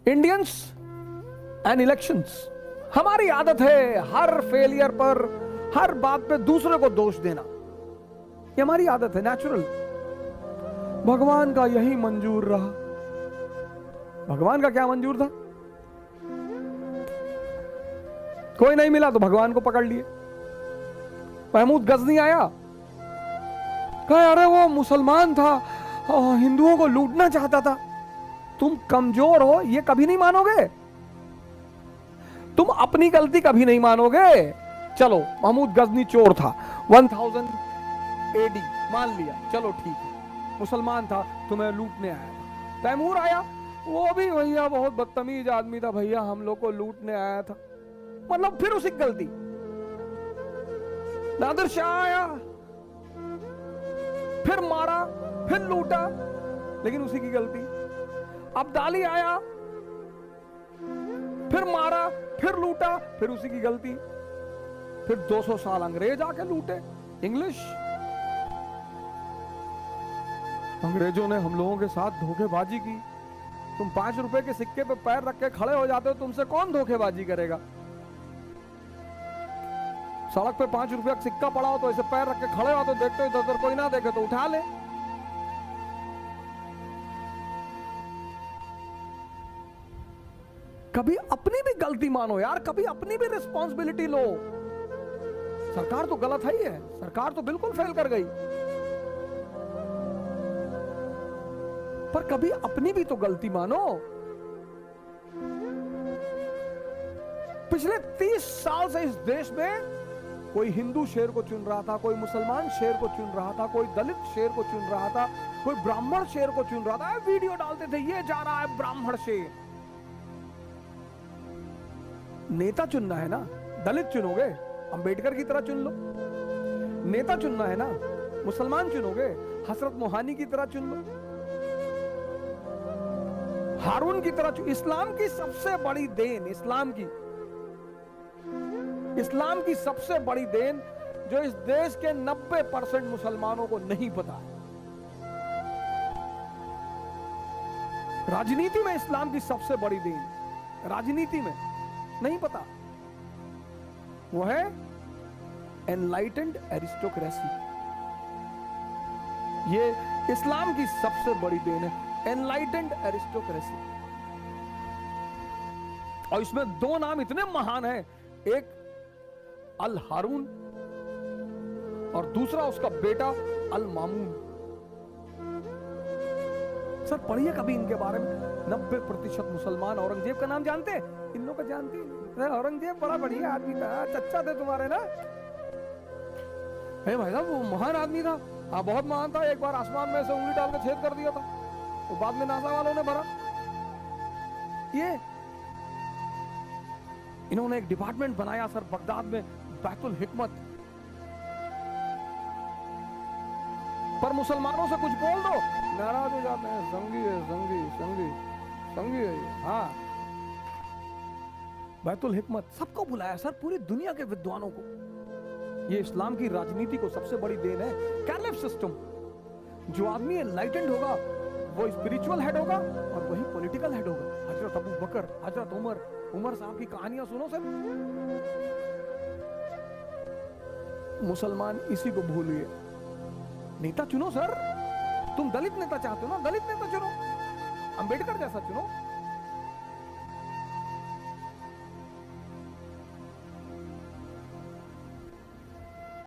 Indians and elections. हमारी आदत है हर फेलियर पर, हर बात पे दूसरे को दोष देना, ये हमारी आदत है, नेचुरल। भगवान का यही मंजूर रहा। भगवान का क्या मंजूर था? कोई नहीं मिला तो भगवान को पकड़ लिए। महमूद गजनी आया, कहा अरे वो मुसलमान था, हिंदुओं को लूटना चाहता था। तुम कमजोर हो ये कभी नहीं मानोगे, तुम अपनी गलती कभी नहीं मानोगे। चलो महमूद गजनी चोर था, 1000 AD मान लिया, चलो ठीक है, मुसलमान था, तुम्हें लूटने आया था। तैमूर आया, वो भी भैया बहुत बदतमीज आदमी था भैया, हम लोग को लूटने आया था, मतलब फिर उसी की गलती। नादिर शाह आया, फिर मारा, फिर लूटा, लेकिन उसी की गलती। अब्दाली आया, फिर मारा, फिर लूटा, फिर उसी की गलती। फिर 200 साल अंग्रेज आके लूटे, इंग्लिश। अंग्रेजों ने हम लोगों के साथ धोखेबाजी की। तुम 5 रुपए के सिक्के पे पैर रख के खड़े हो जाते हो, तुमसे कौन धोखेबाजी करेगा? सड़क पे 5 रुपए का सिक्का पड़ा हो तो ऐसे पैर रख के खड़े हो तो देखते हो, इधर कोई ना देखे तो उठा ले। कभी अपनी भी गलती मानो यार, कभी अपनी भी रिस्पॉन्सिबिलिटी लो। सरकार तो गलत है ही है, सरकार तो बिल्कुल फेल कर गई, पर कभी अपनी भी तो गलती मानो। पिछले 30 साल से इस देश में कोई हिंदू शेर को चुन रहा था, कोई मुसलमान शेर को चुन रहा था, कोई दलित शेर को चुन रहा था, कोई ब्राह्मण शेर को चुन रहा था। वीडियो डालते थे, ये जा रहा है ब्राह्मण शेर। नेता चुनना है ना, दलित चुनोगे, अंबेडकर की तरह चुन लो। नेता चुनना है ना, मुसलमान चुनोगे, हसरत मोहानी की तरह चुन लो, हारून की तरह चुन। इस्लाम की सबसे बड़ी देन, इस्लाम की सबसे बड़ी देन जो इस देश के 90% मुसलमानों को नहीं पता है। राजनीति में इस्लाम की सबसे बड़ी देन, राजनीति में नहीं पता, वो है एनलाइटेंड एरिस्टोक्रेसी। ये इस्लाम की सबसे बड़ी देन है, एनलाइटेंड एरिस्टोक्रेसी। और इसमें 2 नाम इतने महान हैं, एक अल हारून और दूसरा उसका बेटा अल मामून। सर पढ़िए कभी इनके बारे में। 90% मुसलमान। औरंगजेब का नाम जानते हैं? इन लोग का जानते हैं? औरंगजेब बड़ा बढ़िया आदमी था, चच्चा थे तुम्हारे ना। भाई साहब वो महान आदमी था, हाँ बहुत महान था। एक बार आसमान में से उंगली डाल के छेद कर दिया था, तो बाद में नासा वालों ने भरा। ये इन्होंने एक डिपार्टमेंट बनाया सर बगदाद में, बैतुल हिकमत। पर मुसलमानों से कुछ बोल दो, नाराज हो जाते हैं। संगी है, संगी है ये। हाँ, बैतुल हिकमत सबको बुलाया सर, पूरी दुनिया के विद्वानों को। ये इस्लाम की राजनीति को सबसे बड़ी देन है। कैलिफ सिस्टम, जो आदमी एनलाइटेंड होगा वो स्पिरिचुअल हेड होगा और वही पॉलिटिकल हेड होगा। हजरत अबू बकर, हजरत उमर साहब की कहानियां सुनो सर। मुसलमान इसी को भूलिए। नेता चुनो सर, तुम दलित नेता चाहते हो ना, दलित नेता चुनो, अंबेडकर जैसा चुनो।